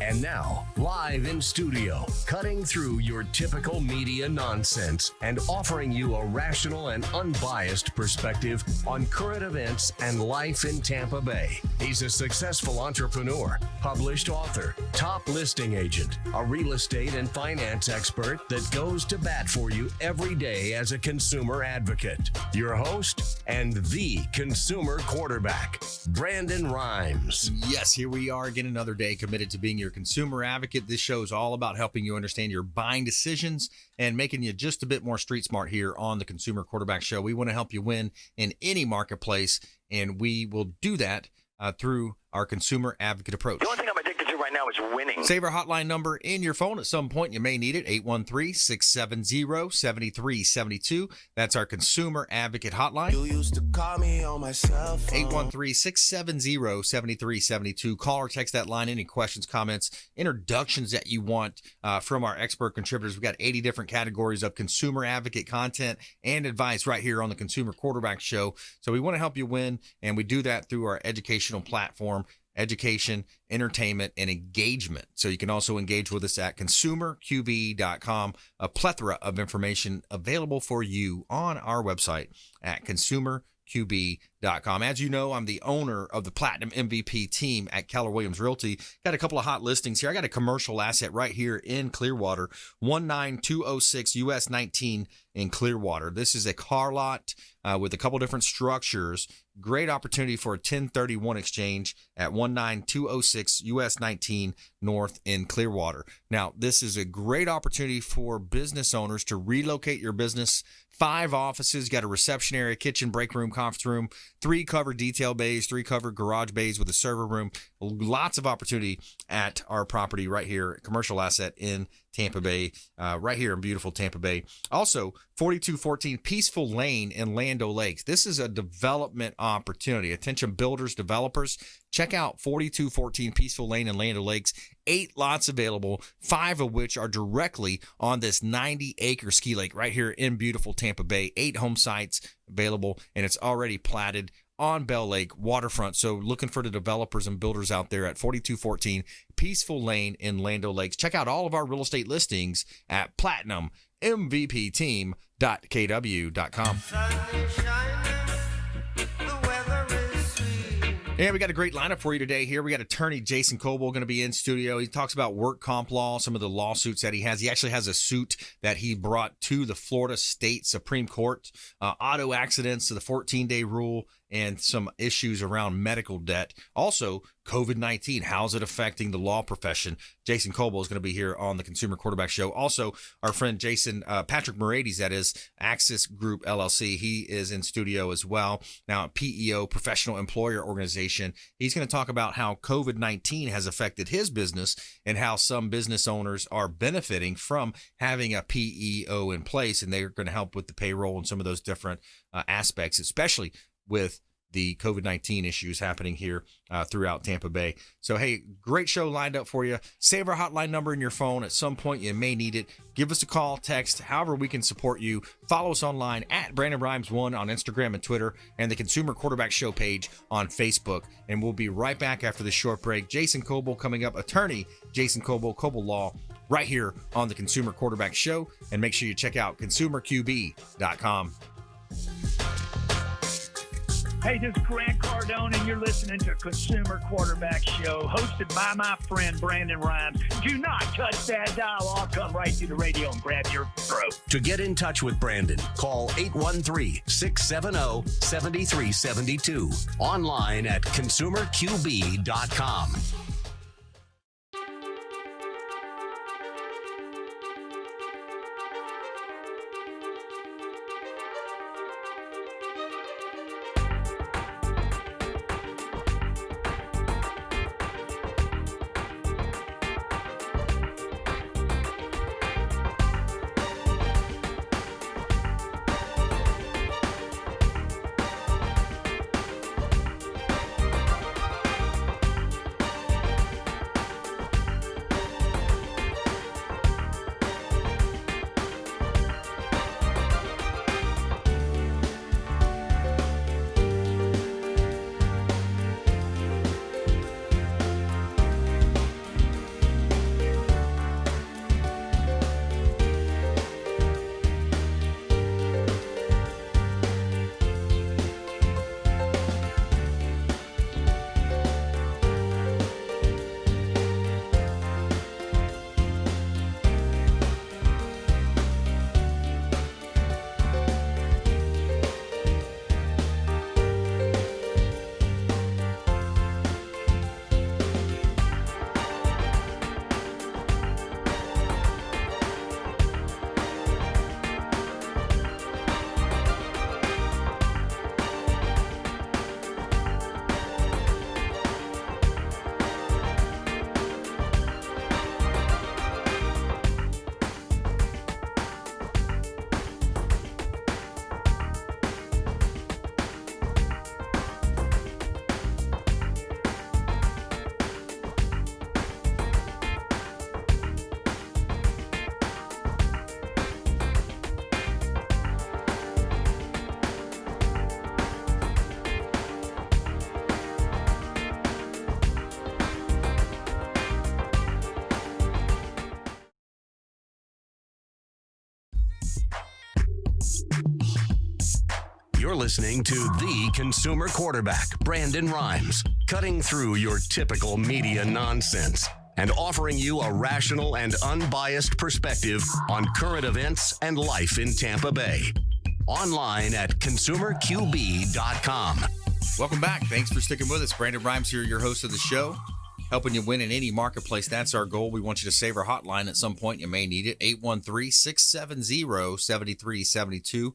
And now, live in studio, cutting through your typical media nonsense and offering you a rational and unbiased perspective on current events and life in Tampa Bay. He's a successful entrepreneur, published author, top listing agent, a real estate and finance expert that goes to bat for you every day as a consumer advocate. Your host and the consumer quarterback, Brandon Rhymes. Yes, here we are again, another day committed to being your consumer advocate. This show is all about helping you understand your buying decisions and making you just a bit more street smart here on the Consumer Quarterback Show. We want to help you win in any marketplace, and we will do that through our consumer advocate approach. The only thing I'm addicted to right now is winning. Save our hotline number in your phone. At some point, you may need it, 813-670-7372. That's our consumer advocate hotline. You used to call me on my cell phone. 813-670-7372. Call or text that line. Any questions, comments, introductions that you want from our expert contributors. We've got 80 different categories of consumer advocate content and advice right here on the Consumer Quarterback Show. So we want to help you win, and we do that through our educational platform. Education, entertainment, and engagement. So you can also engage with us at consumerqb.com. A plethora of information available for you on our website at consumerqb.com. As you know, I'm the owner of the Platinum MVP team at Keller Williams Realty. Got a couple of hot listings here. I got a commercial asset right here in Clearwater, 19206 US 19 in Clearwater. This is a car lot with a couple different structures. Great opportunity for a 1031 exchange at 19206 US 19 North in Clearwater. Now, this is a great opportunity for business owners to relocate your business. 5 offices, got a reception area, kitchen, break room, conference room, 3 covered detail bays, 3 covered garage bays with a server room. Lots of opportunity at our property right here, commercial asset in Tampa Bay, right here in beautiful Tampa Bay. Also, 4214 Peaceful Lane in Land O'Lakes. This is a development opportunity. Attention builders, developers, check out 4214 Peaceful Lane in Land O'Lakes. 8 lots available, 5 of which are directly on this 90-acre ski lake right here in beautiful Tampa Bay. 8 home sites available, and it's already platted on Bell Lake waterfront. So looking for the developers and builders out there at 4214 Peaceful Lane in Land O'Lakes. Check out all of our real estate listings at platinummvpteam.kw.com. And we got a great lineup for you today here. We got attorney Jason Kobal going to be in studio. He talks about work comp law, some of the lawsuits that he has. He actually has a suit that he brought to the Florida State Supreme Court, auto accidents to the 14-day rule, and some issues around medical debt. Also, COVID-19, how's it affecting the law profession? Jason Kobal is going to be here on the Consumer Quarterback Show. Also, our friend Patrick Moraites, that is, Axis Group LLC, he is in studio as well. Now, PEO, Professional Employer Organization, he's going to talk about how COVID-19 has affected his business and how some business owners are benefiting from having a PEO in place, and they're going to help with the payroll and some of those different aspects, especially with the COVID-19 issues happening here throughout Tampa Bay. So, hey, great show lined up for you. Save our hotline number in your phone. At some point, you may need it. Give us a call, text, however we can support you. Follow us online at Brandon Rhymes1 on Instagram and Twitter, and the Consumer Quarterback Show page on Facebook. And we'll be right back after this short break. Jason Kobal coming up, attorney Jason Kobal, Kobal Law, right here on the Consumer Quarterback Show. And make sure you check out consumerqb.com. Hey, this is Grant Cardone, and you're listening to Consumer Quarterback Show, hosted by my friend Brandon Rhymes. Do not touch that dial. I'll come right through the radio and grab your throat. To get in touch with Brandon, call 813-670-7372. Online at consumerqb.com. You're listening to the consumer quarterback, Brandon Rhymes, cutting through your typical media nonsense and offering you a rational and unbiased perspective on current events and life in Tampa Bay. Online at consumerqb.com. Welcome back. Thanks for sticking with us. Brandon Rhymes here, your host of the show, helping you win in any marketplace. That's our goal. We want you to save our hotline at some point. You may need it. 813-670-7372.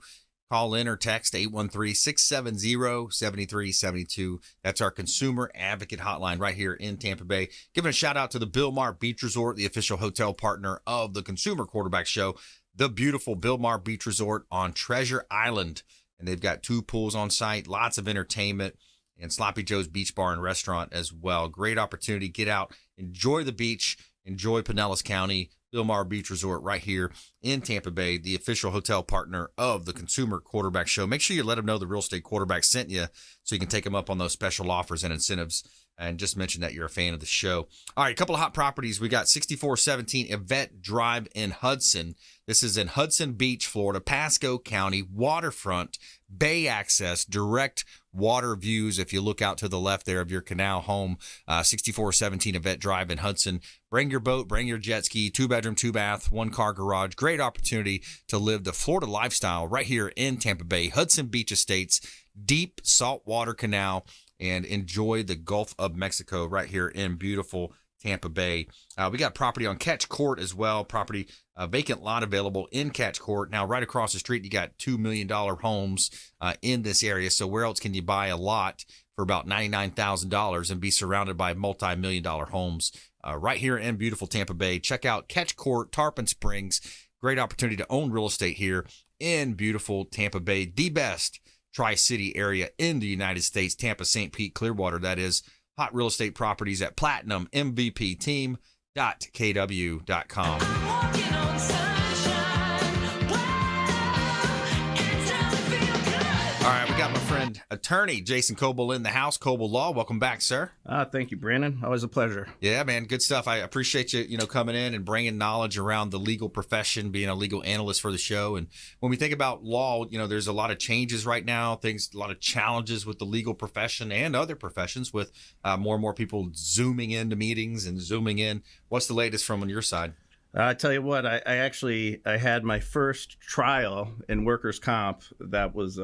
Call in or text 813-670-7372. That's our consumer advocate hotline right here in Tampa Bay. Giving a shout out to the Bilmar Beach Resort, the official hotel partner of the Consumer Quarterback Show. The beautiful Bilmar Beach Resort on Treasure Island. And they've got 2 pools on site, lots of entertainment, and Sloppy Joe's Beach Bar and Restaurant as well. Great opportunity. Get out, enjoy the beach, enjoy Pinellas County. Bilmar Beach Resort right here in Tampa Bay, the official hotel partner of the Consumer Quarterback Show. Make sure you let them know the Real Estate Quarterback sent you so you can take them up on those special offers and incentives, and just mention that you're a fan of the show. All right, a couple of hot properties. We got 6417 Yvette Drive in Hudson. This is in Hudson Beach, Florida, Pasco County, waterfront, bay access, direct water views if you look out to the left there of your canal home. 6417 Yvette Drive in Hudson. Bring your boat, bring your jet ski, 2-bedroom, 2-bath, 1-car garage. Great opportunity to live the Florida lifestyle right here in Tampa Bay. Hudson Beach Estates, deep saltwater canal, and enjoy the Gulf of Mexico right here in beautiful Tampa Bay. We got property on Catch Court as well. Property, vacant lot available in Catch Court. Now, right across the street, you got $2 million homes in this area. So where else can you buy a lot for about $99,000 and be surrounded by multi-million-dollar homes right here in beautiful Tampa Bay? Check out Catch Court, Tarpon Springs. Great opportunity to own real estate here in beautiful Tampa Bay. The best Tri-City area in the United States, Tampa, St. Pete, Clearwater, that is. Hot real estate properties at platinummvpteam.kw.com. All right, we got my friend, attorney Jason Kobal in the house. Kobal Law, welcome back, sir. Thank you, Brandon. Always a pleasure. Yeah, man, good stuff. I appreciate you, coming in and bringing knowledge around the legal profession, being a legal analyst for the show. And when we think about law, there's a lot of changes right now, a lot of challenges with the legal profession and other professions with more and more people zooming into meetings and zooming in. What's the latest from on your side? I tell you what, I had my first trial in workers' comp that was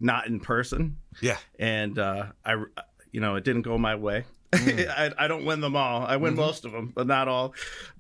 not in person. Yeah. And it didn't go my way. I don't win them all. I win most of them, but not all.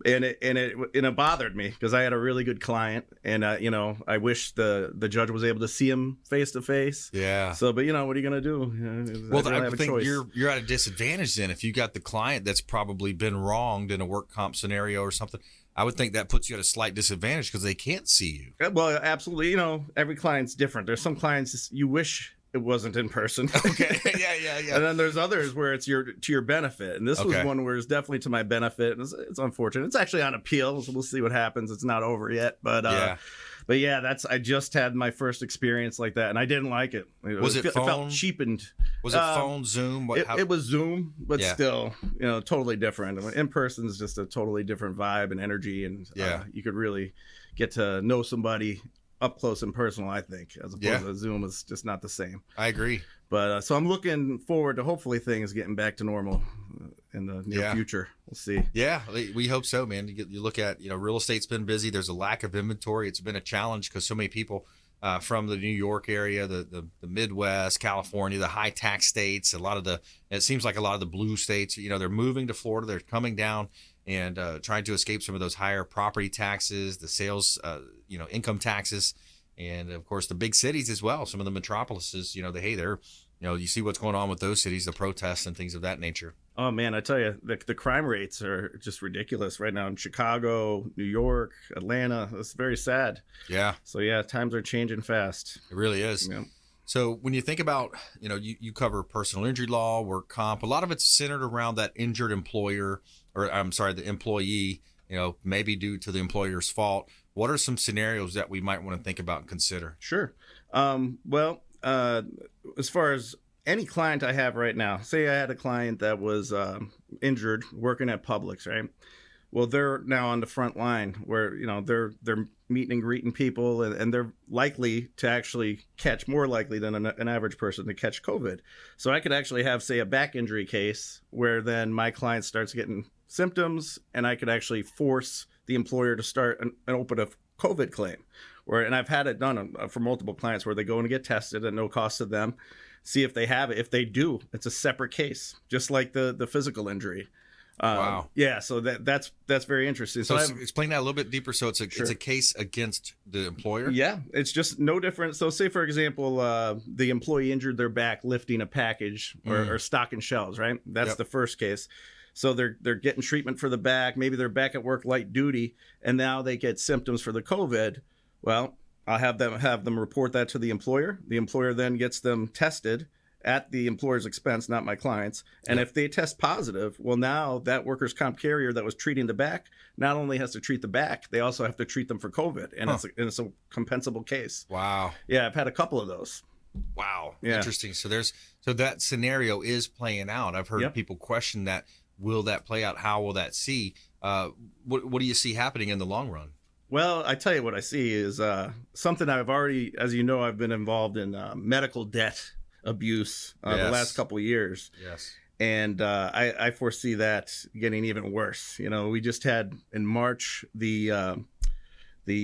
And it bothered me because I had a really good client, and I wish the judge was able to see him face to face. Yeah. So, but what are you gonna do? Well, I think you're at a disadvantage then if you got the client that's probably been wronged in a work comp scenario or something. I would think that puts you at a slight disadvantage because they can't see you. Well, absolutely. Every client's different. There's some clients you wish it wasn't in person. Okay. Yeah. And then there's others where it's to your benefit. And this was one where it's definitely to my benefit. And it's unfortunate. It's actually on appeal, so we'll see what happens. It's not over yet. But I just had my first experience like that, and I didn't like it. It felt cheapened. Was it phone, Zoom? It was Zoom, but still, totally different. In person is just a totally different vibe and energy, and you could really get to know somebody up close and personal, I think, as opposed to Zoom is just not the same. I agree. But so I'm looking forward to hopefully things getting back to normal in the near future. We'll see. Yeah, we hope so, man. You look at, real estate's been busy. There's a lack of inventory. It's been a challenge because so many people from the New York area, the Midwest, California, the high tax states, it seems like a lot of the blue states, they're moving to Florida. They're coming down and trying to escape some of those higher property taxes, the sales, income taxes, and of course the big cities as well. Some of the metropolises, they're, you see what's going on with those cities, the protests and things of that nature. Oh man, I tell you, the crime rates are just ridiculous right now in Chicago, New York, Atlanta. It's very sad. Yeah. So times are changing fast. It really is. Yeah. So when you think about, you cover personal injury law, work comp, a lot of it's centered around that injured employer, the employee, maybe due to the employer's fault. What are some scenarios that we might want to think about and consider? Sure. As far as any client I have right now, say I had a client that was injured working at Publix, right? Well, they're now on the front line where, they're meeting and greeting people, and they're likely to actually catch, more likely than an average person to catch COVID. So I could actually have, say, a back injury case where then my client starts getting symptoms, and I could actually force the employer to start and open a COVID claim. And I've had it done for multiple clients where they go and get tested at no cost to them, see if they have it. If they do, it's a separate case, just like the physical injury. Wow. Yeah, so that's very interesting. So explain that a little bit deeper. So it's Sure. a case against the employer? Yeah, it's just no different. So say, for example, the employee injured their back lifting a package or stocking shelves, right? That's the first case. So they're getting treatment for the back. Maybe they're back at work light duty, and now they get symptoms for the COVID. Well, I'll have them report that to the employer. The employer then gets them tested at the employer's expense, not my client's. And if they test positive, well, now that workers' comp carrier that was treating the back not only has to treat the back, they also have to treat them for COVID. And it's a compensable case. Wow. Yeah, I've had a couple of those. Wow. Yeah. Interesting. So that scenario is playing out. I've heard people question that. Will that play out? How will that see? What do you see happening in the long run? Well, I tell you what I see is something I've already, as you know, I've been involved in medical debt abuse the last couple of years. Yes. And I foresee that getting even worse. We just had in March the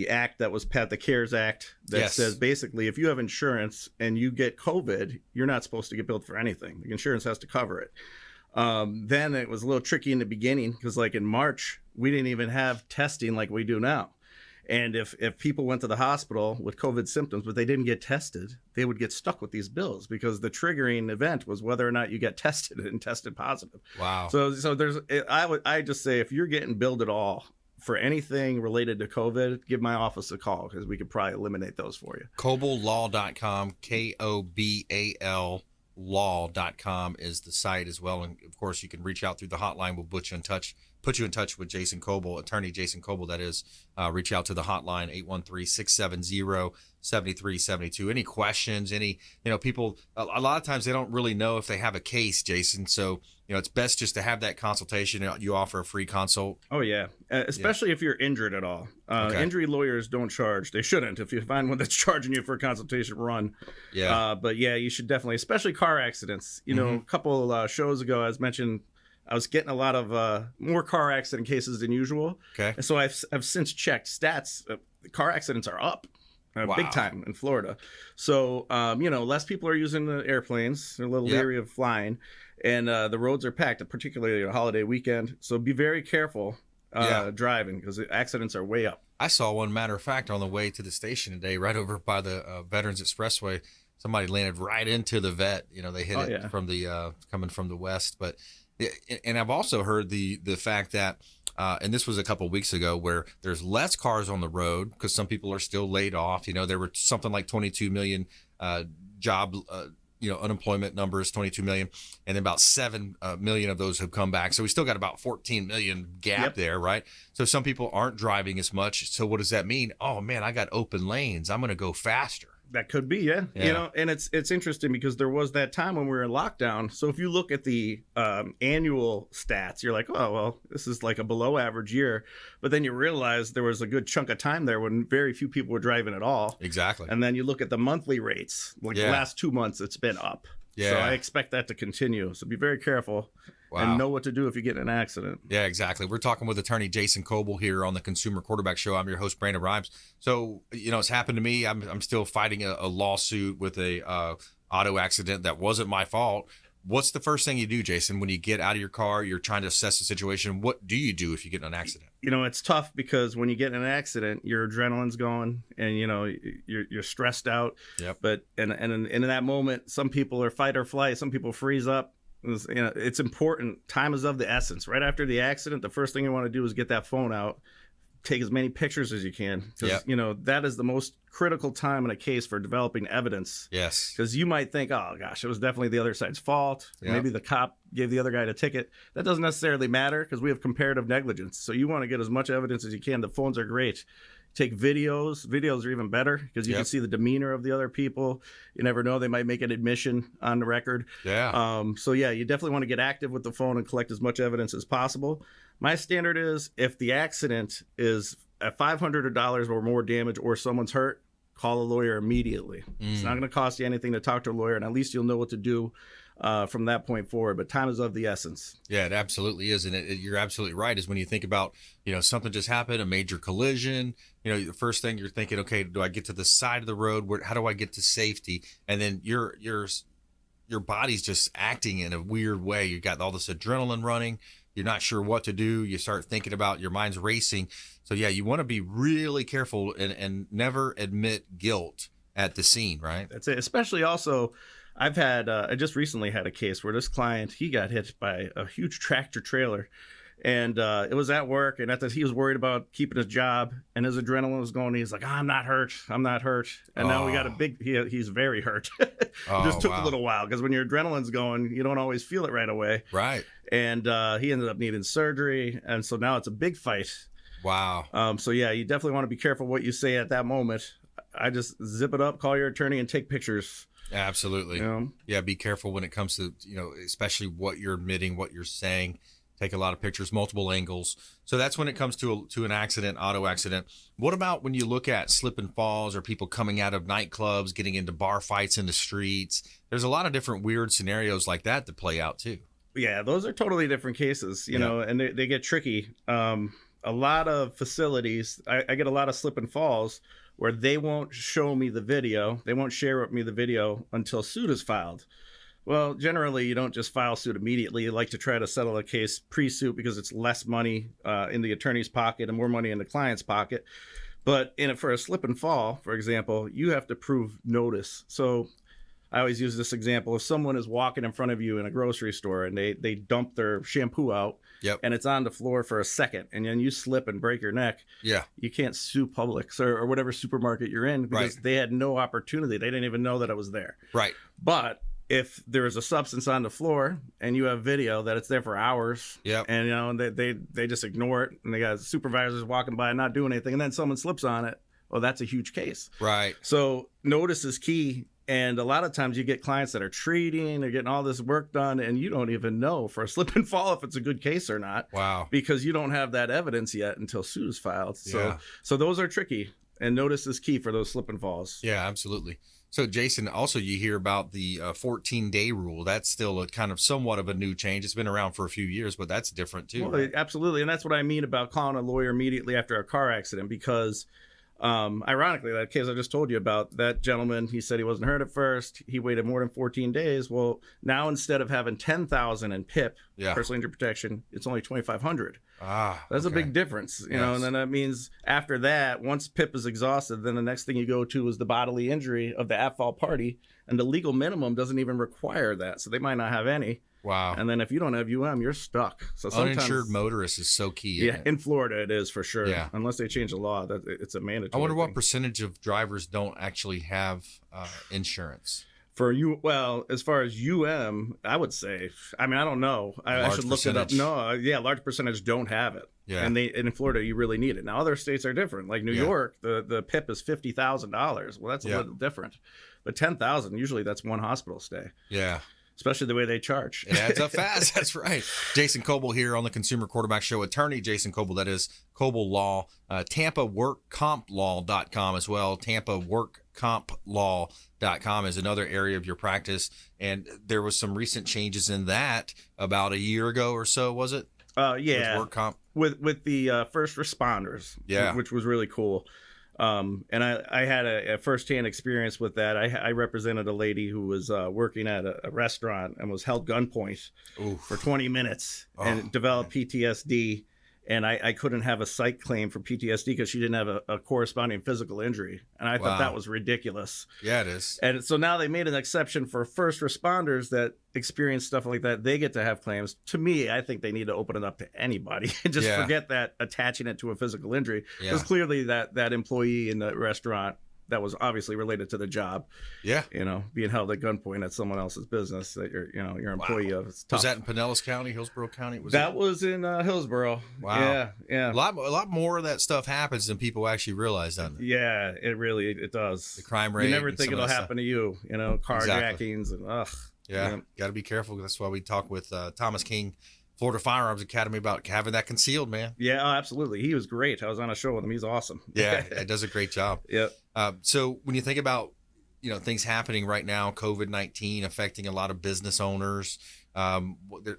act that was passed, the CARES Act, that says basically if you have insurance and you get COVID, you're not supposed to get billed for anything. The insurance has to cover it. Then it was a little tricky in the beginning because like in March, we didn't even have testing like we do now. And if people went to the hospital with COVID symptoms, but they didn't get tested, they would get stuck with these bills because the triggering event was whether or not you get tested and tested positive. Wow. So I just say if you're getting billed at all for anything related to COVID, give my office a call because we could probably eliminate those for you. Koballaw.com, Kobal law.com is the site as well. And of course, you can reach out through the hotline. We'll put you in touch with Jason Kobal, attorney Jason Kobal, that is. Reach out to the hotline, 813-670-7372. Any questions, people, a lot of times they don't really know if they have a case, Jason. So, it's best just to have that consultation. You offer a free consult. Oh, yeah. Especially if you're injured at all. Injury lawyers don't charge. They shouldn't. If you find one that's charging you for a consultation, run. Yeah. But yeah, you should definitely, especially car accidents. A couple shows ago, I was mentioned, I was getting a lot of more car accident cases than usual. Okay. And so I've since checked stats. Car accidents are up big time in Florida. So, less people are using the airplanes. They're a little leery of flying. And the roads are packed, particularly on a holiday weekend. So be very careful driving because the accidents are way up. I saw one, matter of fact, on the way to the station today, right over by the Veterans Expressway. Somebody landed right into the vet. They hit it from the coming from the west. But and I've also heard the fact that, and this was a couple of weeks ago, where there's less cars on the road because some people are still laid off. There were something like 22 million job unemployment numbers, 22 million, and then about 7 million of those have come back. So we still got about 14 million gap there, right? So some people aren't driving as much. So what does that mean? Oh man, I got open lanes. I'm going to go faster. That could be, yeah. And it's interesting because there was that time when we were in lockdown. So if you look at the annual stats, you're like, oh, well, this is like a below average year. But then you realize there was a good chunk of time there when very few people were driving at all. Exactly. And then you look at the monthly rates, like the last 2 months, it's been up. Yeah. So I expect that to continue. So be very careful. Wow. And know what to do if you get in an accident. Yeah, exactly. We're talking with attorney Jason Kobal here on the Consumer Quarterback Show. I'm your host, Brandon Rhymes. So, it's happened to me. I'm still fighting a lawsuit with a auto accident that wasn't my fault. What's the first thing you do, Jason, when you get out of your car, you're trying to assess the situation? What do you do if you get in an accident? It's tough because when you get in an accident, your adrenaline's going and, you're stressed out. Yep. But and in that moment, some people are fight or flight. Some people freeze up. It's important. Time is of the essence. Right after the accident, the first thing you want to do is get that phone out, take as many pictures as you can. Because, that is the most critical time in a case for developing evidence. Yes. Because you might think, oh, gosh, it was definitely the other side's fault. Yep. Maybe the cop gave the other guy a ticket. That doesn't necessarily matter because we have comparative negligence. So you want to get as much evidence as you can. The phones are great. Take videos. Videos are even better because you can see the demeanor of the other people. You never know, they might make an admission on the record. Yeah. So yeah, you definitely want to get active with the phone and collect as much evidence as possible. My standard is if the accident is at $500 or more damage or someone's hurt, call a lawyer immediately. It's not going to cost you anything to talk to a lawyer, and at least you'll know what to do from that point forward. But time is of the essence. Yeah, it absolutely is. And you're absolutely right, is when you think about, something just happened, a major collision, the first thing you're thinking, okay, do I get to the side of the road? How do I get to safety? And then your body's just acting in a weird way. You got all this adrenaline running. You're not sure what to do. You start thinking about, your mind's racing. So yeah, you want to be really careful and never admit guilt at the scene, right? That's it. Especially also, I just recently had a case where this client, he got hit by a huge tractor trailer, and it was at work, and he was worried about keeping his job, and his adrenaline was going. He's like, I'm not hurt. And now we got he's very hurt. It just took a little while because when your adrenaline's going, you don't always feel it right away. Right. And he ended up needing surgery, and so now it's a big fight. Wow. So yeah, you definitely want to be careful what you say at that moment. I just zip it up, call your attorney, and take pictures. Absolutely. Yeah, be careful when it comes to, especially what you're admitting, what you're saying. Take a lot of pictures, multiple angles. So that's when it comes to an accident, auto accident. What about when you look at slip and falls or people coming out of nightclubs, getting into bar fights in the streets? There's a lot of different weird scenarios like that play out too. Yeah, those are totally different cases, know, and they get tricky. A lot of facilities, I get a lot of slip and falls where they won't show me the video. They won't share with me the video until suit is filed. Well, generally, you don't just file suit immediately. You like to try to settle a case pre-suit because it's less money in the attorney's pocket and more money in the client's pocket. But for a slip and fall, for example, you have to prove notice. So I always use this example. If someone is walking in front of you in a grocery store and they dump their shampoo out, and it's on the floor for a second, and then you slip and break your neck, you can't sue Publix or whatever supermarket you're in because they had no opportunity. They didn't even know that it was there. Right. But if there is a substance on the floor and you have video that it's there for hours, and they just ignore it, and they got supervisors walking by and not doing anything, and then someone slips on it, well, that's a huge case. Right. So notice is key. And a lot of times you get clients that are treating, they're getting all this work done, and you don't even know for a slip and fall if it's a good case or not. Wow. Because you don't have that evidence yet until suit is filed. So those are tricky. And notice is key for those slip and falls. Yeah, absolutely. So, Jason, also you hear about the 14-day rule. That's still a kind of somewhat of a new change. It's been around for a few years, but that's different too. Well, absolutely. And that's what I mean about calling a lawyer immediately after a car accident, because ironically, that case I just told you about, that gentleman, he said he wasn't hurt at first. He waited more than 14 days. Well, now instead of having $10,000 in PIP, personal injury protection, it's only $2,500. That's a big difference, you know. And then that means after that, once PIP is exhausted, then the next thing you go to is the bodily injury of the at-fault party, and the legal minimum doesn't even require that, so they might not have any. Wow. And then if you don't have you're stuck. So uninsured motorist is so key. Yeah, in Florida it is for sure. Yeah. Unless they change the law, that it's a mandatory. I wonder what percentage of drivers don't actually have insurance. For you, well, as far as I would say, I mean, I don't know. I should look it up. No, large percentage don't have it. Yeah. And in Florida, you really need it. Now, other states are different. Like New York, the PIP is $50,000. Well, that's a little different. But $10,000, usually that's one hospital stay. Yeah. Especially the way they charge. It adds up fast. That's right. Jason Kobal here on the Consumer Quarterback Show. Attorney Jason Kobal, that is Kobal Law. TampaWorkCompLaw.com as well. TampaWorkCompLaw.com is another area of your practice. And there was some recent changes in that about a year ago or so, was it? Yeah. With work comp? With the first responders. Yeah. Which was really cool. And I had a firsthand experience with that. I represented a lady who was working at a restaurant and was held gunpoint for 20 minutes and developed PTSD. And I couldn't have a psych claim for PTSD because she didn't have a corresponding physical injury. And I thought that was ridiculous. Yeah, it is. And so now they made an exception for first responders that experience stuff like that. They get to have claims. To me, I think they need to open it up to anybody and just forget that attaching it to a physical injury. Because clearly that employee in the restaurant that was obviously related to the job. Yeah. Being held at gunpoint at someone else's business that you're employee of. It's tough. Was that in Pinellas County, Hillsborough County? Was in Hillsborough. Wow. Yeah. A lot more of that stuff happens than people actually realize, doesn't it? Yeah, it does. The crime rate. You never think it'll happen to you, carjackings and Yeah, got to be careful. That's why we talk with Thomas King, Florida Firearms Academy, about having that concealed, man. Yeah, absolutely. He was great. I was on a show with him. He's awesome. Yeah, it does a great job. Yeah. So when you think about, things happening right now, COVID-19 affecting a lot of business owners,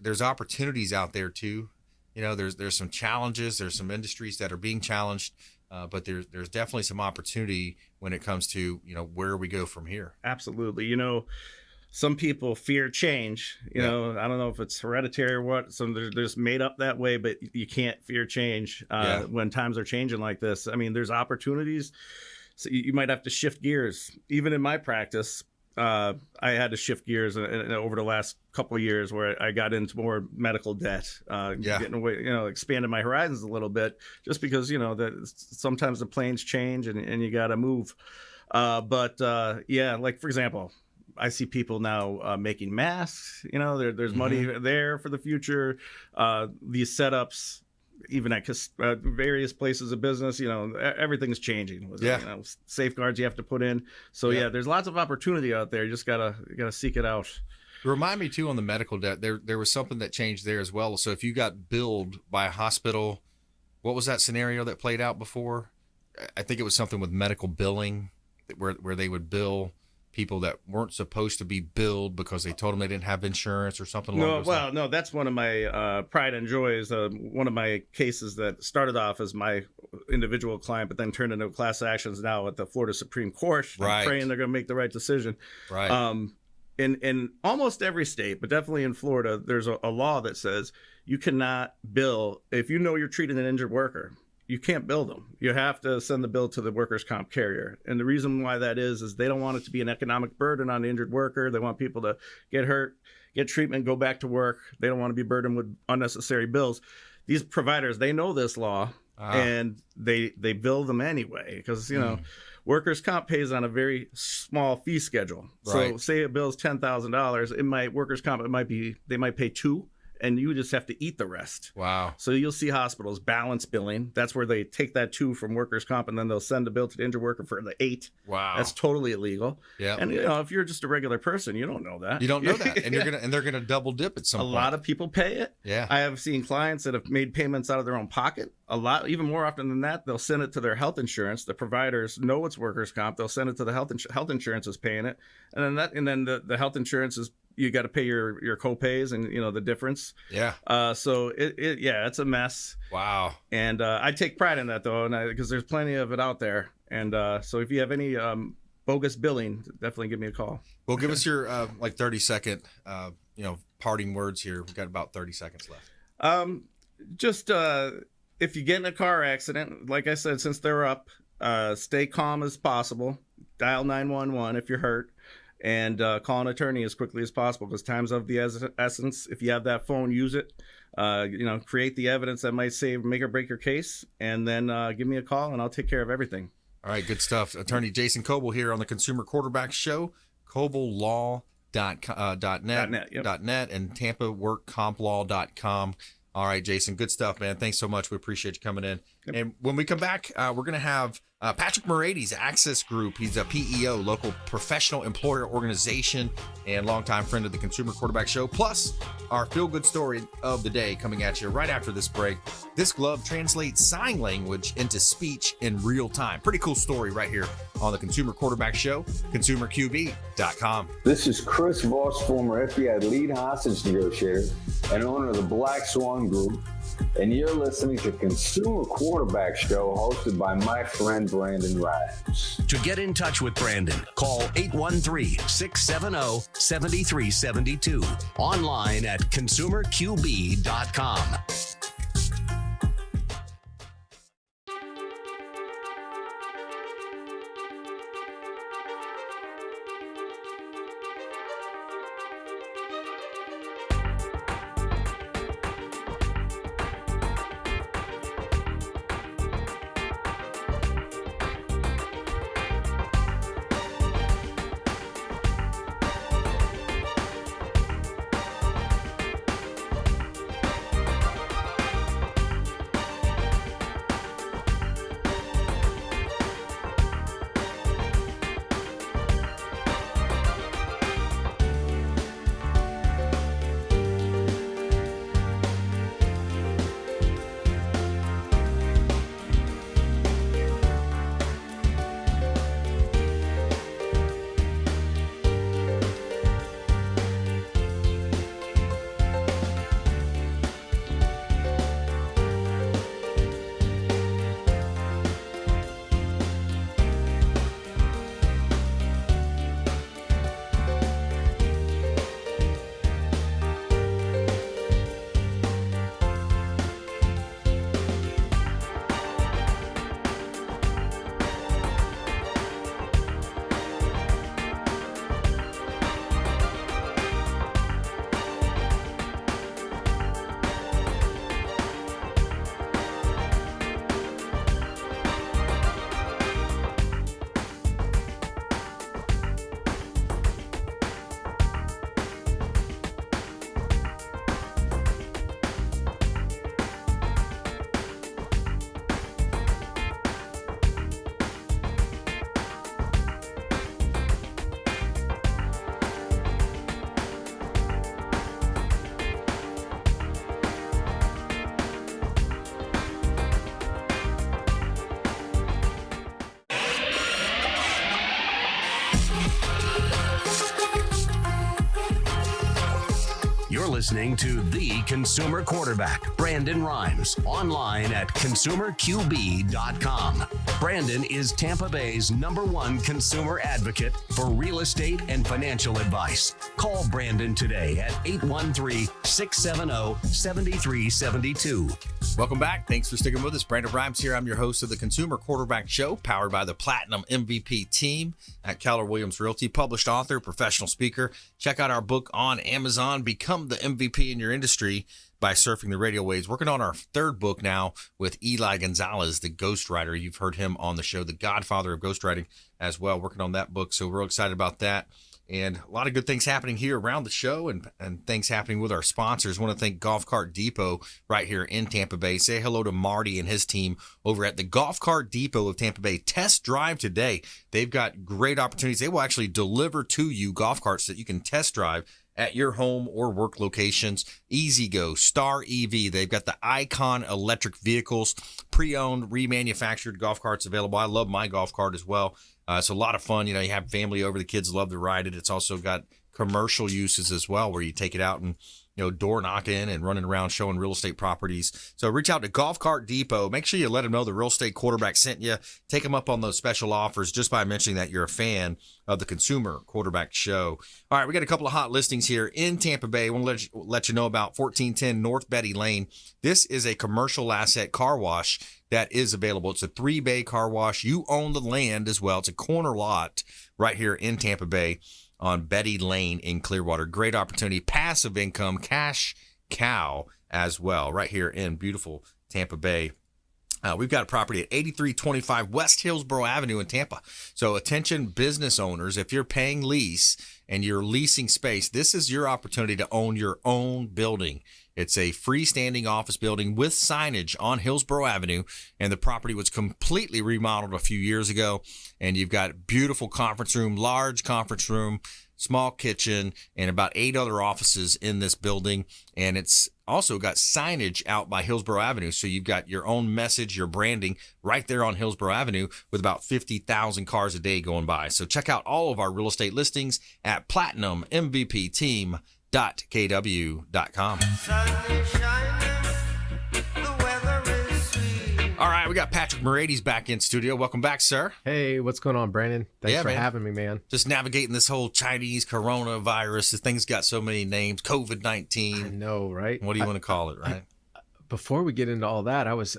there's opportunities out there too. There's some challenges. There's some industries that are being challenged, but there's definitely some opportunity when it comes to, where we go from here. Absolutely. Some people fear change. I don't know if it's hereditary or what. Some they're just made up that way, but you can't fear change when times are changing like this. I mean, there's opportunities. So you might have to shift gears. Even in my practice, I had to shift gears over the last couple of years where I got into more medical debt, getting away, expanded my horizons a little bit, just because that sometimes the planes change and you got to move. Like for example, I see people now making masks. There's money there for the future. These setups, even at various places of business, everything's changing. Safeguards you have to put in. So there's lots of opportunity out there. You just gotta seek it out. Remind me too on the medical debt. There was something that changed there as well. So if you got billed by a hospital, what was that scenario that played out before? I think it was something with medical billing, where they would bill people that weren't supposed to be billed because they told them they didn't have insurance or something along those lines. No, that's one of my pride and joys. One of my cases that started off as my individual client, but then turned into class actions now at the Florida Supreme Court. Right. I'm praying they're going to make the right decision. Right. In almost every state, but definitely in Florida, there's a law that says you cannot bill if you're treating an injured worker. You can't bill them. You have to send the bill to the workers' comp carrier. And the reason why that is they don't want it to be an economic burden on the injured worker. They want people to get hurt, get treatment, go back to work. They don't want to be burdened with unnecessary bills. These providers, they know this law, and they bill them anyway because, workers' comp pays on a very small fee schedule. Right. So say a bill's $10,000, workers' comp, they might pay $2,000. And you just have to eat the rest. Wow. So you'll see hospitals balance billing. That's where they take that $2,000 from workers' comp and then they'll send a bill to the injured worker for the $8,000. Wow. That's totally illegal. Yeah. And if you're just a regular person, you don't know that. You don't know that. And they're gonna double dip at some point. A lot of people pay it. Yeah. I have seen clients that have made payments out of their own pocket. Even more often than that, they'll send it to their health insurance. The providers know it's workers' comp. They'll send it to the health insurance is paying it. And then the health insurance is, you got to pay your co-pays and the difference. Yeah. So it's a mess. Wow. And I take pride in that though, because there's plenty of it out there. And so if you have any bogus billing, definitely give me a call. Well, give us your 30-second parting words here. We've got about 30 seconds left. If you get in a car accident, like I said, since they're up, stay calm as possible. Dial 911 if you're hurt. And call an attorney as quickly as possible because time's of the essence. If you have that phone, use it. Create the evidence that might make or break your case, and then give me a call, and I'll take care of everything. All right, good stuff. Attorney Jason Kobal here on the Consumer Quarterback Show. KobalLaw.net and TampaWorkCompLaw.com. All right, Jason, good stuff, man. Thanks so much. We appreciate you coming in. Yep. And when we come back, we're going to have Patrick Moraites, Access Group. He's a PEO, local professional employer organization, and longtime friend of the Consumer Quarterback Show. Plus, our feel-good story of the day coming at you right after this break. This glove translates sign language into speech in real time. Pretty cool story right here on the Consumer Quarterback Show, ConsumerQB.com. This is Chris Voss, former FBI lead hostage negotiator and owner of the Black Swan Group, and you're listening to Consumer Quarterback Show hosted by my friend Brandon Rhymes. To get in touch with Brandon, call 813-670-7372. Online at ConsumerQB.com. listening to the Consumer Quarterback, Brandon Rhymes, online at consumerqb.com. Brandon is Tampa Bay's #1 consumer advocate for real estate and financial advice. Call Brandon today at 813-670-7372. Welcome back. Thanks for sticking with us. Brandon Rhymes here. I'm your host of the Consumer Quarterback Show, powered by the Platinum MVP team at Keller Williams Realty. Published author, professional speaker. Check out our book on Amazon, Become the MVP in Your Industry by Surfing the Radio Waves. Working on our third book now with Eli Gonzalez, the ghostwriter. You've heard him on the show, the godfather of ghostwriting as well. Working on that book, so we're real excited about that. And a lot of good things happening here around the show and things happening with our sponsors. I want to thank Golf Cart Depot right here in Tampa Bay. Say hello to Marty and his team over at the Golf Cart Depot of Tampa Bay. Test drive today. They've got great opportunities. They will actually deliver to you golf carts that you can test drive at your home or work locations. Easy Go, Star EV. They've got the Icon electric vehicles, pre-owned, remanufactured golf carts available. I love my golf cart as well. It's a lot of fun. You know, you have family over, the kids love to ride it. It's also got commercial uses as well, where you take it out and, you know, door knocking and running around showing real estate properties. So reach out to Golf Cart Depot. Make sure you let them know the Real Estate Quarterback sent you. Take them up on those special offers just by mentioning that you're a fan of the Consumer Quarterback Show. All right, we got a couple of hot listings here in Tampa Bay. I want to let you know about 1410 North Betty Lane. This is a commercial asset car wash that is available. It's a 3-bay car wash. You own the land as well. It's a corner lot right here in Tampa Bay on Betty Lane in Clearwater. Great opportunity, passive income, cash cow as well, right here in beautiful Tampa Bay. We've got a property at 8325 West Hillsborough Avenue in Tampa. So attention business owners, if you're paying lease and you're leasing space, this is your opportunity to own your own building. It's a freestanding office building with signage on Hillsborough Avenue, and the property was completely remodeled a few years ago. And you've got beautiful conference room, large conference room, small kitchen, and about 8 other offices in this building. And it's also got signage out by Hillsborough Avenue. So you've got your own message, your branding right there on Hillsborough Avenue with about 50,000 cars a day going by. So check out all of our real estate listings at platinummvpteam.kw.com. All right, we got Patrick Moraites back in studio. Welcome back, sir. Hey, what's going on, Brandon? Thanks for having me, man. Just navigating this whole Chinese coronavirus. This thing's got so many names. COVID-19. I know, right? What do you want to call it, right? Before we get into all that, I was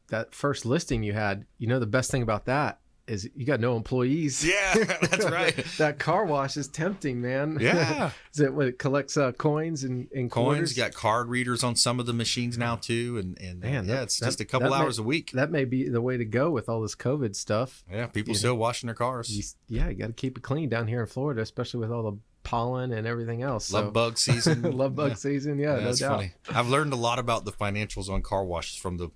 that first listing you had. You know, the best thing about that is you got no employees. Yeah, that's right. That car wash is tempting, man. Yeah. Is it what it collects coins and coins? Quarters? You got card readers on some of the machines now too, and man, yeah, it's just a couple hours a week. That may be the way to go with all this COVID stuff. Yeah, people still washing their cars. You got to keep it clean down here in Florida, especially with all the pollen and everything else. Love bug season. Love bug season. Yeah, no that's doubt. Funny. I've learned a lot about the financials on car washes from the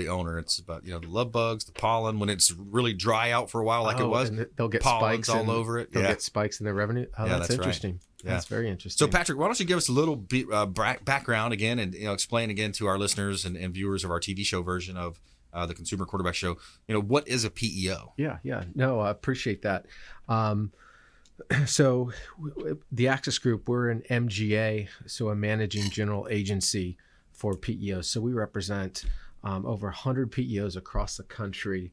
owner. It's about, the love bugs, the pollen, when it's really dry out for a while like it was. And they'll get pollen's spikes all over it. They'll get spikes in their revenue. Oh, yeah, that's interesting. Right. Yeah. That's very interesting. So Patrick, why don't you give us a little background again and explain again to our listeners and viewers of our TV show version of the Consumer Quarterback Show, what is a PEO? Yeah. No, I appreciate that. So the Axis Group, we're an MGA, so a managing general agency for PEOs. So we represent over 100 PEOs across the country.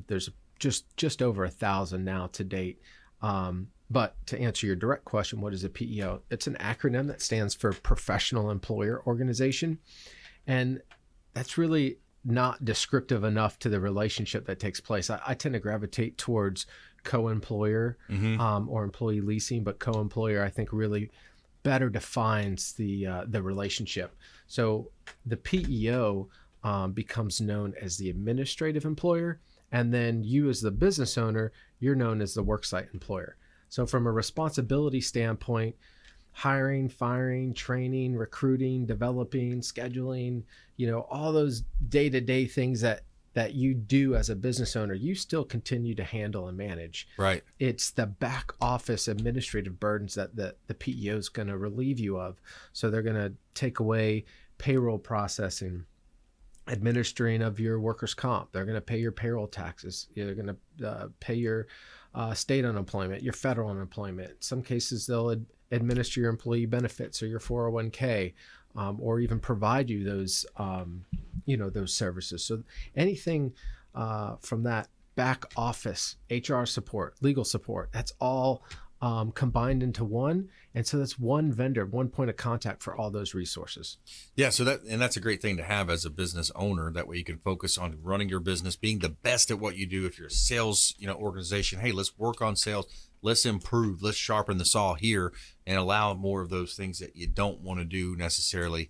There's just over 1,000 now to date. But to answer your direct question, what is a PEO? It's an acronym that stands for Professional Employer Organization. And that's really not descriptive enough to the relationship that takes place. I tend to gravitate towards co-employer or employee leasing, but co-employer I think really better defines the relationship. So the PEO becomes known as the administrative employer, and then you as the business owner, you're known as the worksite employer. So from a responsibility standpoint, hiring, firing, training, recruiting, developing, scheduling, all those day-to-day things that you do as a business owner, you still continue to handle and manage. Right. It's the back office administrative burdens that the PEO is going to relieve you of. So they're going to take away payroll processing, administering of your workers' comp. They're going to pay your payroll taxes. They're going to pay your state unemployment, your federal unemployment. In some cases, they'll administer your employee benefits or your 401k, or even provide you those, those services. So anything from that back office, HR support, legal support, that's all combined into one. And so that's one vendor, one point of contact for all those resources. Yeah. So that's a great thing to have as a business owner. That way you can focus on running your business, being the best at what you do. If you're a sales, organization, hey, let's work on sales. Let's improve. Let's sharpen the saw here and allow more of those things that you don't want to do necessarily,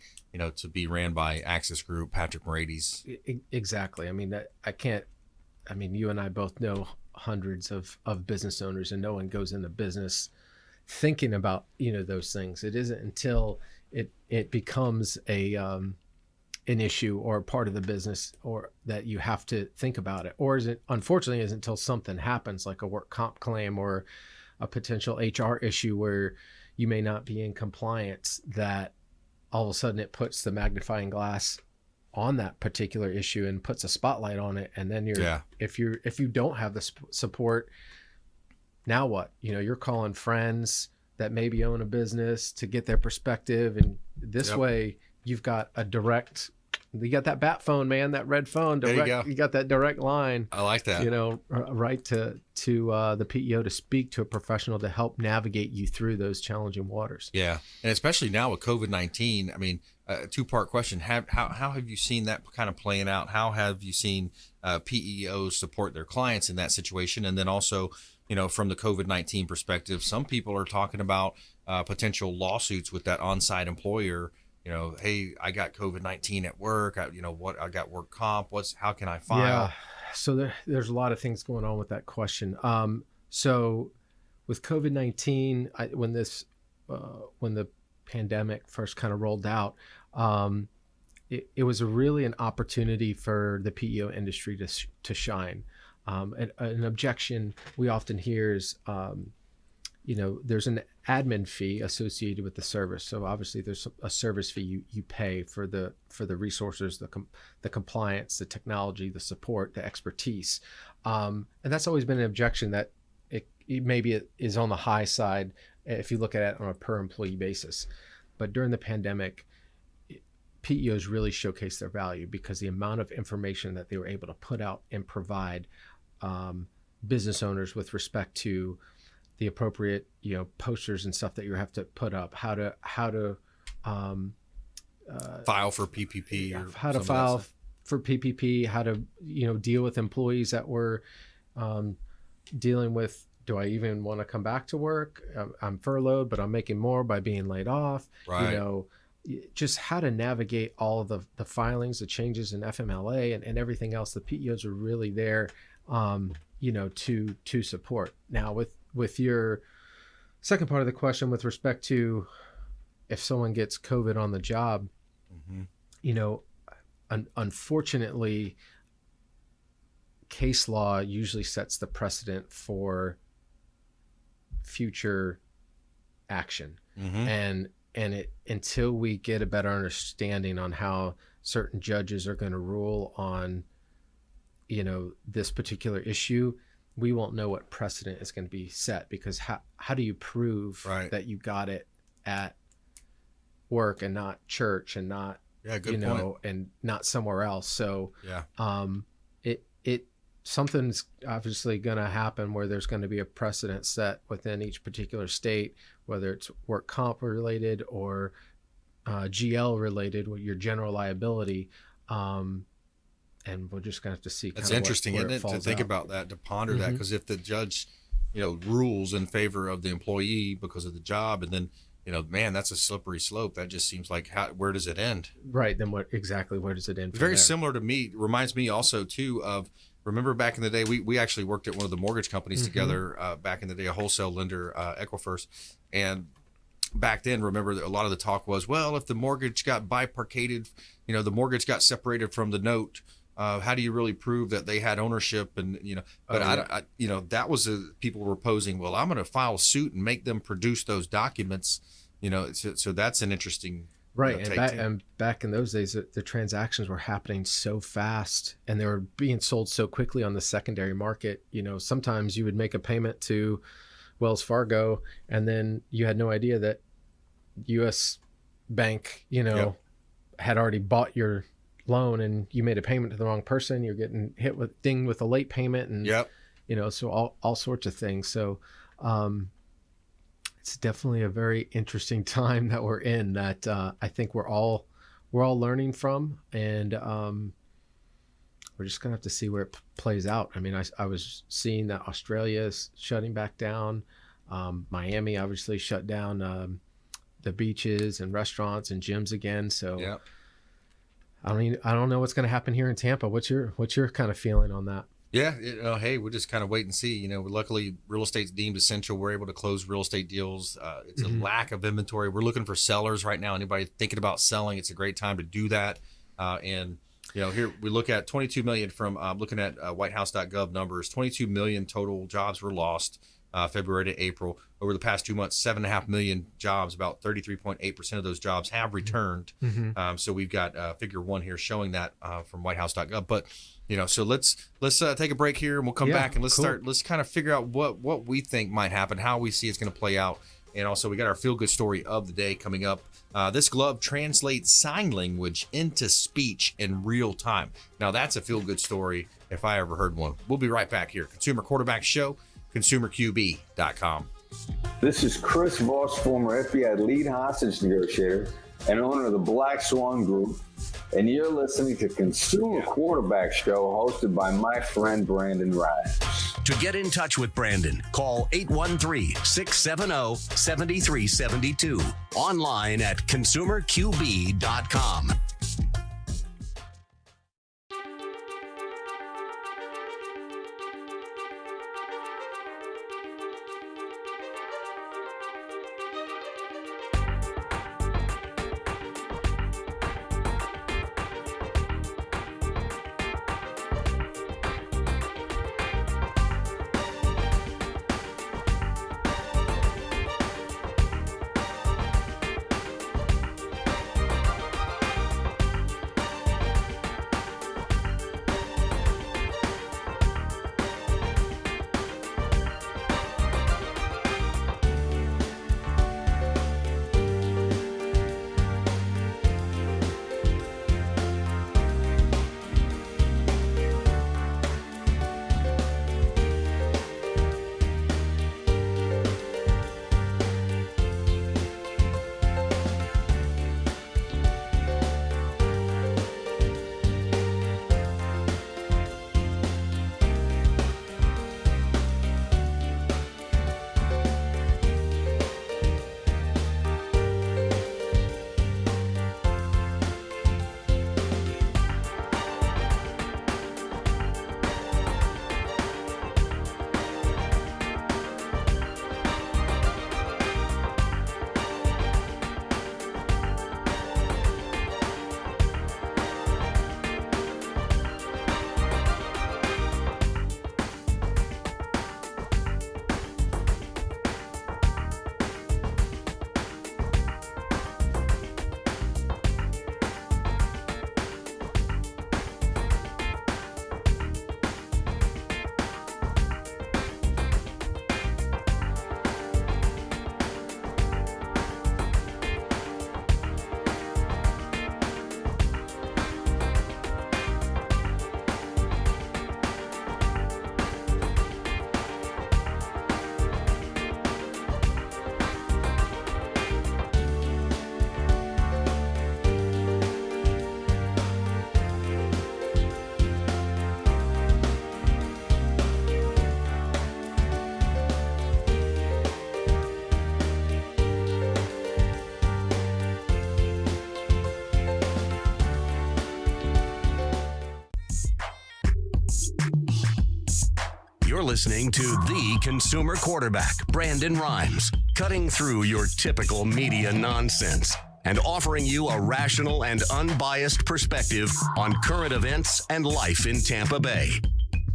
to be ran by Access Group, Patrick Moraites. Exactly. I mean, you and I both know hundreds of business owners, and no one goes into business thinking about, those things. It isn't until it becomes an issue or a part of the business, or that you have to think about it. Or unfortunately isn't until something happens, like a work comp claim or a potential HR issue where you may not be in compliance, that all of a sudden it puts the magnifying glass on that particular issue and puts a spotlight on it. And then if you don't have the support, now what? You're calling friends that maybe own a business to get their perspective. And this way you got that bat phone, man, that red phone. You got that direct line. I like that. Right to the PEO to speak to a professional to help navigate you through those challenging waters. Yeah. And especially now with COVID-19, I mean, a two-part question. How have you seen that kind of playing out? How have you seen PEOs support their clients in that situation? And then also, from the COVID-19 perspective, some people are talking about potential lawsuits with that on-site employer. Hey, I got COVID-19 at work. I got work comp. How can I file? Yeah. So there's a lot of things going on with that question. So with COVID-19, when the pandemic first kind of rolled out, it was really an opportunity for the PEO industry to shine. An objection we often hear is, there's an admin fee associated with the service. So obviously there's a service fee you pay for the resources, the compliance, the technology, the support, the expertise. And that's always been an objection that it maybe it is on the high side if you look at it on a per employee basis. But during the pandemic, PEOs really showcased their value because the amount of information that they were able to put out and provide business owners with respect to the appropriate, posters and stuff that you have to put up, how to file for PPP, or how to file for PPP, how to, deal with employees that were dealing with, do I even want to come back to work? I'm furloughed, but I'm making more by being laid off. Right. Just how to navigate all of the filings, the changes in FMLA and everything else. The PEOs are really there, to support. Now with your second part of the question with respect to if someone gets COVID on the job, unfortunately, case law usually sets the precedent for future action. And it, until we get a better understanding on how certain judges are going to rule on, this particular issue, we won't know what precedent is going to be set, because how do you prove that you got it at work and not church and not, point. and not somewhere else. So, something's obviously going to happen where there's going to be a precedent set within each particular state, whether it's work comp related or GL related with your general liability. And we're just going to have to see. That's interesting, isn't it, to think about that, to ponder that, because if the judge, rules in favor of the employee because of the job, and then, man, that's a slippery slope. That just seems like, where does it end? Right. Then where does it end? Very similar to me. Reminds me also too of, remember back in the day, we actually worked at one of the mortgage companies together back in the day, a wholesale lender, Equifirst. And back then, remember, a lot of the talk was, well, if the mortgage got bifurcated, the mortgage got separated from the note, how do you really prove that they had ownership? And, but that was people were posing, well, I'm going to file suit and make them produce those documents, so that's an interesting Right. And back in those days, the transactions were happening so fast and they were being sold so quickly on the secondary market. Sometimes you would make a payment to Wells Fargo and then you had no idea that US Bank, had already bought your loan and you made a payment to the wrong person. You're getting dinged with a late payment and, so all sorts of things. So, it's definitely a very interesting time that we're in that I think we're all learning from, and we're just gonna have to see where it plays out. I mean, I was seeing that Australia is shutting back down. Miami obviously shut down the beaches and restaurants and gyms again. So I don't know what's gonna happen here in Tampa. What's your kind of feeling on that? Yeah, hey, we'll just kind of wait and see. Luckily, real estate's deemed essential. We're able to close real estate deals. It's a lack of inventory. We're looking for sellers right now. Anybody thinking about selling, it's a great time to do that. And here we look at 22 million from looking at whitehouse.gov numbers. 22 million total jobs were lost February to April. Over the past 2 months, 7.5 million jobs, about 33.8% of those jobs have returned. So we've got figure 1 here showing that from whitehouse.gov. But so let's take a break here and we'll come back and let's kind of figure out what we think might happen, how we see it's going to play out. And also we got our feel good story of the day coming up. This glove translates sign language into speech in real time. Now that's a feel good story if I ever heard one. We'll be right back here. Consumer Quarterback Show, consumerqb.com. This is Chris Voss, former FBI lead hostage negotiator and owner of the Black Swan Group, and you're listening to Consumer Quarterback Show hosted by my friend Brandon Ryan. To get in touch with Brandon, call 813-670-7372. Online at consumerqb.com. You're listening to the Consumer Quarterback, Brandon Rhymes, cutting through your typical media nonsense and offering you a rational and unbiased perspective on current events and life in Tampa Bay.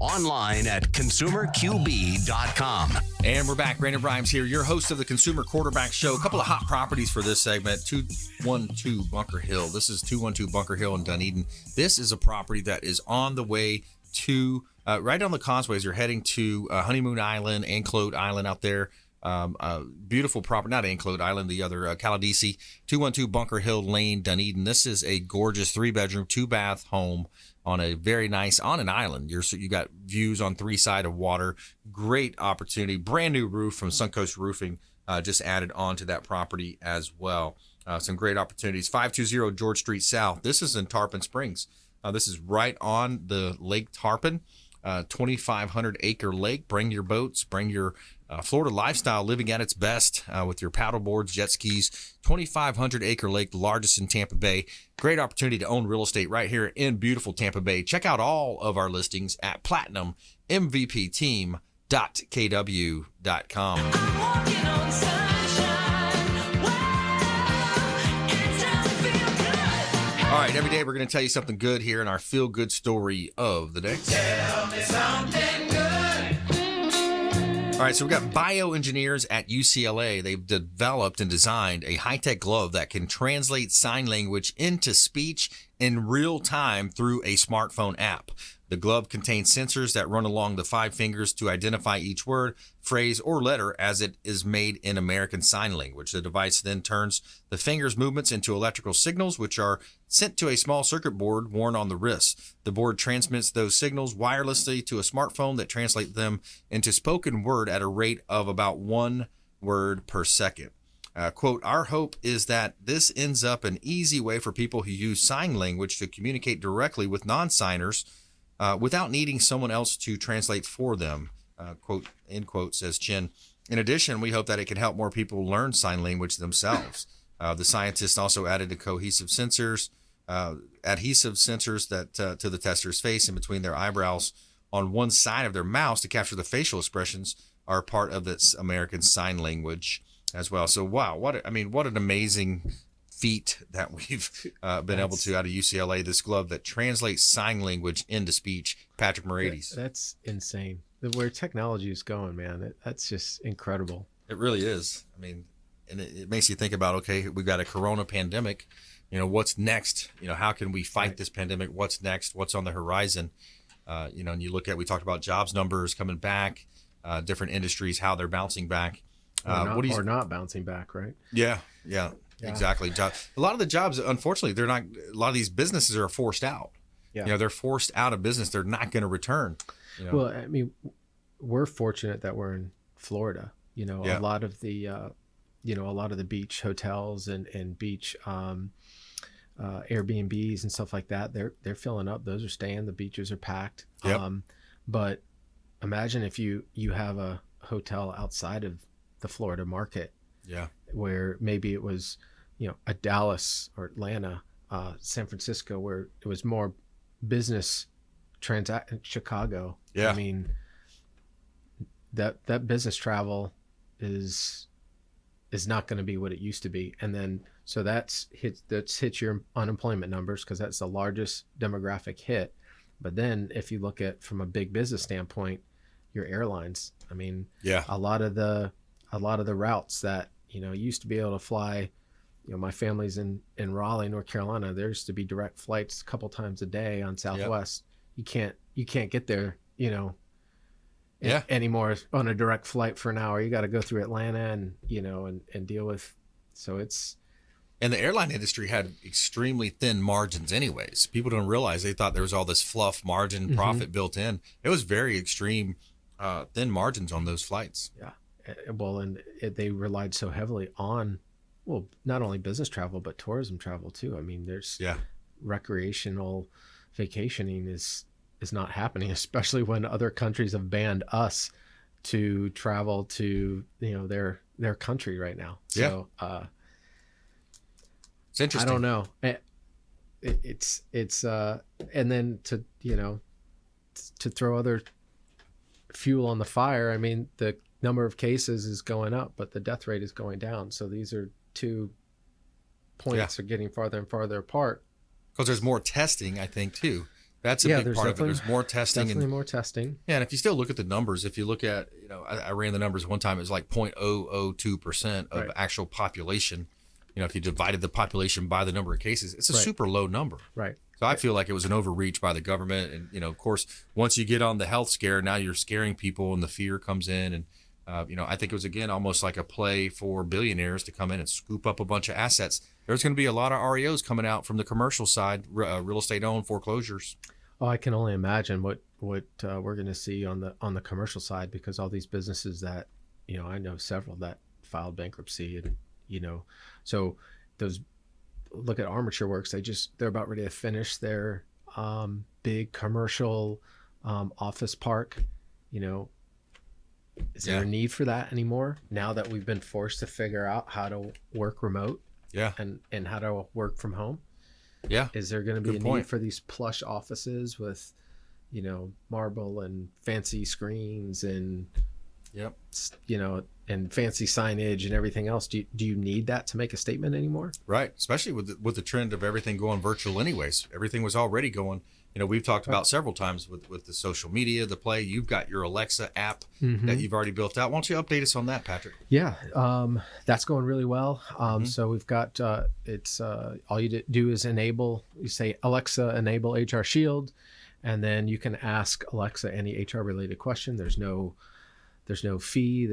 Online at consumerqb.com. And we're back. Brandon Rhymes here, your host of the Consumer Quarterback Show. A couple of hot properties for this segment. 212 Bunker Hill. This is 212 Bunker Hill in Dunedin. This is a property that is on the way to, right on the causeways. You're heading to Honeymoon Island, Anclote Island out there. Beautiful property, not Anclote Island, the other Caladisi. 212 Bunker Hill Lane, Dunedin. This is a gorgeous 3-bedroom, 2-bath home on a very nice, on an island. You got views on 3 sides of water. Great opportunity. Brand new roof from Suncoast Roofing just added on to that property as well. Some great opportunities. 520 George Street South. This is in Tarpon Springs. This is right on the Lake Tarpon. 2,500 acre lake. Bring your boats, bring your Florida lifestyle living at its best with your paddle boards, jet skis. 2,500 acre lake, the largest in Tampa Bay. Great opportunity to own real estate right here in beautiful Tampa Bay. Check out all of our listings at platinummvpteam.kw.com. All right, every day we're going to tell you something good here in our feel-good story of the day. Tell me something good. All right, so we've got bioengineers at UCLA. They've developed and designed a high-tech glove that can translate sign language into speech in real time through a smartphone app. The glove contains sensors that run along the 5 fingers to identify each word, phrase, or letter as it is made in American Sign Language. The device then turns the fingers' movements into electrical signals, which are sent to a small circuit board worn on the wrist. The board transmits those signals wirelessly to a smartphone that translates them into spoken word at a rate of about 1 word per second. Quote, our hope is that this ends up an easy way for people who use sign language to communicate directly with non-signers without needing someone else to translate for them, quote, end quote, says Chin. In addition, we hope that it can help more people learn sign language themselves. The scientists also added adhesive sensors that to the tester's face in between their eyebrows on one side of their mouths to capture the facial expressions are part of this American Sign Language as well. So, wow, what an amazing feat that we've been able to out of UCLA, this glove that translates sign language into speech. Patrick Moraites. That's insane. Where technology is going, man, that's just incredible. It really is. I mean, and it makes you think about, okay, we've got a corona pandemic. What's next? How can we fight this pandemic? What's next? What's on the horizon? And you look at, we talked about jobs numbers coming back, different industries, how they're bouncing back. Or not bouncing back, right? Yeah. Exactly. A lot of the jobs, unfortunately, they're not. A lot of these businesses are forced out. Yeah. They're forced out of business. They're not going to return. Well, I mean, we're fortunate that we're in Florida. A lot of the, a lot of the beach hotels and beach Airbnbs and stuff like that, they're filling up. Those are staying. The beaches are packed. Yep. But imagine if you have a hotel outside of the Florida market. Yeah. Where maybe it was, a Dallas or Atlanta, San Francisco, where it was more business Chicago. Yeah. I mean, that business travel is not going to be what it used to be. And then, so that's hit your unemployment numbers because that's the largest demographic hit. But then if you look at from a big business standpoint, your airlines, I mean, a lot of the routes that, used to be able to fly, my family's in Raleigh, North Carolina. There used to be direct flights a couple times a day on Southwest. Yep. You can't get there, anymore on a direct flight for an hour. You got to go through Atlanta and deal with. So and the airline industry had extremely thin margins anyways. People don't realize, they thought there was all this fluff margin profit built in. It was very extreme, thin margins on those flights. Yeah. Well, and they relied so heavily on, not only business travel, but tourism travel too. I mean, there's recreational vacationing is not happening, especially when other countries have banned us to travel to, their country right now. So, it's interesting. I don't know. It's and then to throw other fuel on the fire. I mean, the number of cases is going up, but the death rate is going down. So these are 2 points are getting farther and farther apart. Because there's more testing, I think, too. That's a big part of it. There's more testing. Definitely more testing. Yeah, and if you still look at the numbers, if you look at, I ran the numbers one time, it was like 0.002% of actual population. If you divided the population by the number of cases, it's a super low number. Right. So I feel like it was an overreach by the government. And, of course, once you get on the health scare, now you're scaring people and the fear comes in. And, I think it was, again, almost like a play for billionaires to come in and scoop up a bunch of assets. There's going to be a lot of REOs coming out from the commercial side, real estate owned foreclosures. Oh, I can only imagine what we're going to see on the commercial side, because all these businesses that, I know several that filed bankruptcy, and, so those, look at Armature Works. They're about ready to finish their big commercial office park. Is there a need for that anymore now that we've been forced to figure out how to work remote? Yeah. And how to work from home? Yeah. Is there going to be a need for these plush offices with, marble and fancy screens and, and fancy signage and everything else? Do you need that to make a statement anymore? Right. Especially with the trend of everything going virtual anyways. Everything was already going, we've talked about several times with the social media, the play. You've got your Alexa app that you've already built out. Why don't you update us on that, Patrick? Yeah. That's going really well. So we've got, it's all you do is you say, Alexa, enable HR Shield. And then you can ask Alexa any HR related question. There's no fee,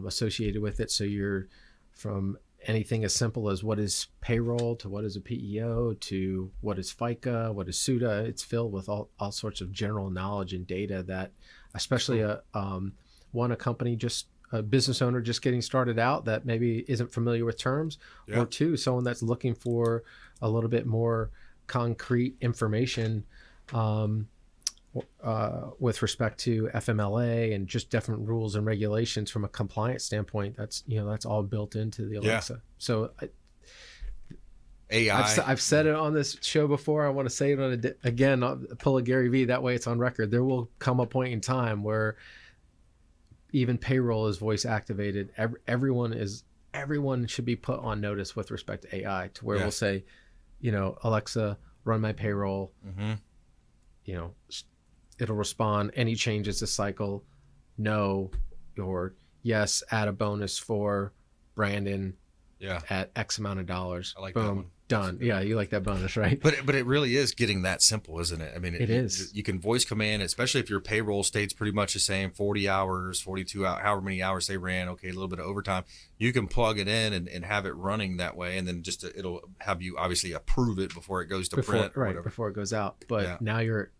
associated with it. So you're from anything as simple as what is payroll to what is a PEO to what is FICA, what is SUTA. It's filled with all sorts of general knowledge and data that, especially a business owner just getting started out that maybe isn't familiar with terms, or two, someone that's looking for a little bit more concrete information with respect to FMLA and just different rules and regulations from a compliance standpoint. That's all built into the Alexa. So AI. I've said it on this show before. I want to say it again. I'll pull a Gary Vee. That way it's on record. There will come a point in time where even payroll is voice activated. Everyone should be put on notice with respect to AI, to where we'll say, Alexa, run my payroll. It'll respond. Any changes to cycle, no, or yes, add a bonus for Brandon at X amount of dollars. I like Boom, that one. done. Yeah, you like that bonus, right? But it really is getting that simple, isn't it? I mean, it is. You can voice command, especially if your payroll stays pretty much the same, 40 hours, 42 hours, however many hours they ran. Okay, a little bit of overtime. You can plug it in and have it running that way, and then it'll have you obviously approve it before it goes to print. Right, before it goes out. But now you're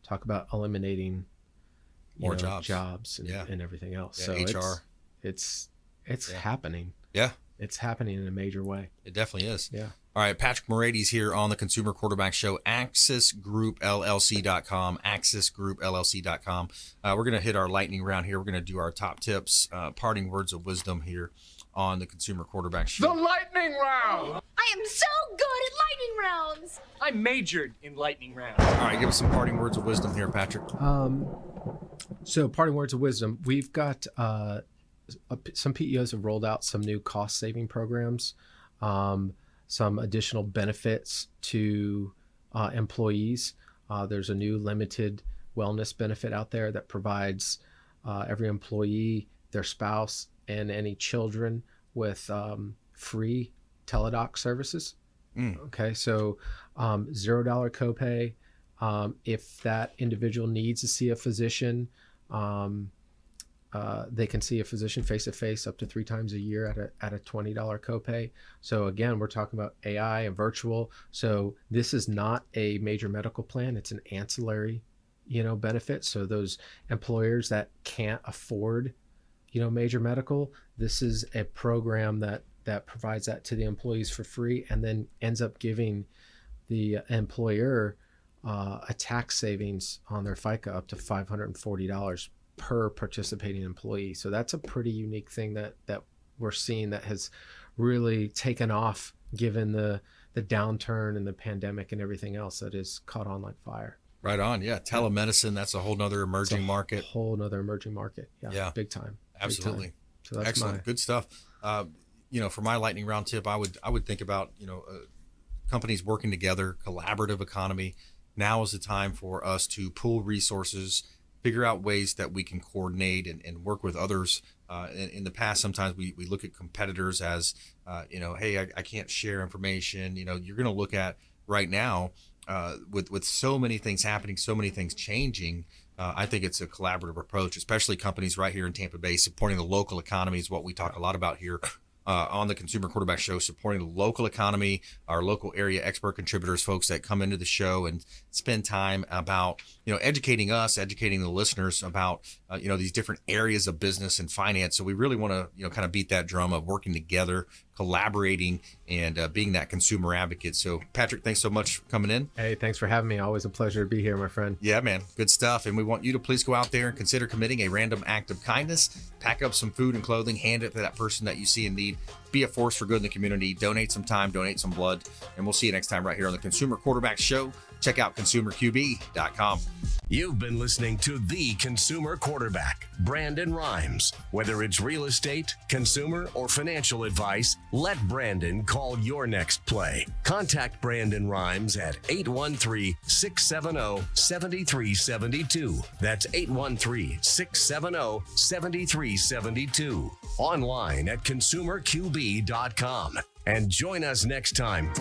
talk about eliminating more jobs and everything else. So HR. It's happening. Yeah. It's happening in a major way. It definitely is. Yeah. All right. Patrick Moraites here on the Consumer Quarterback Show, AccessGroupLLC.com, AccessGroupLLC.com. We're going to hit our lightning round here. We're going to do our top tips, parting words of wisdom here on the Consumer Quarterback Show. The lightning round! I am so good at lightning rounds! I majored in lightning rounds. All right. Give us some parting words of wisdom here, Patrick. So parting words of wisdom. We've got some PEOs have rolled out some new cost-saving programs, some additional benefits to employees. There's a new limited wellness benefit out there that provides every employee, their spouse, and any children with free teledoc services. Okay, so $0 copay. If that individual needs to see a physician, they can see a physician face-to-face up to 3 times a year at a $20 copay. So again, we're talking about AI and virtual. So this is not a major medical plan. It's an ancillary, benefit. So those employers that can't afford, major medical, this is a program that provides that to the employees for free, and then ends up giving the employer a tax savings on their FICA up to $540 per participating employee. So that's a pretty unique thing that we're seeing that has really taken off given the downturn and the pandemic and everything else that is caught on like fire. Right on. Yeah. Telemedicine, that's a whole nother emerging market. Whole nother emerging market. Yeah. Big time. Absolutely. Big time. So that's excellent. Good stuff. For my lightning round tip, I would think about, companies working together, collaborative economy. now is the time for us to pool resources, figure out ways that we can coordinate and work with others. In the past, sometimes we look at competitors as, hey, I can't share information. You're going to look at right now with so many things happening, so many things changing. I think it's a collaborative approach, especially companies right here in Tampa Bay supporting the local economy is what we talk a lot about here on the Consumer Quarterback Show, supporting the local economy, our local area expert contributors, folks that come into the show and spend time about, educating us, educating the listeners about, these different areas of business and finance. So we really want to, kind of beat that drum of working together, collaborating, and being that consumer advocate. So Patrick, thanks so much for coming in. Hey, thanks for having me. Always a pleasure to be here, my friend. Yeah, man. Good stuff. And we want you to please go out there and consider committing a random act of kindness. Pack up some food and clothing, hand it to that person that you see in need. Be a force for good in the community. Donate some time, donate some blood. And we'll see you next time right here on the Consumer Quarterback Show. Check out consumerqb.com. You've been listening to The Consumer Quarterback, Brandon Rhymes. Whether it's real estate, consumer, or financial advice, let Brandon call your next play. Contact Brandon Rhymes at 813-670-7372. That's 813-670-7372. Online at consumerqb.com. And join us next time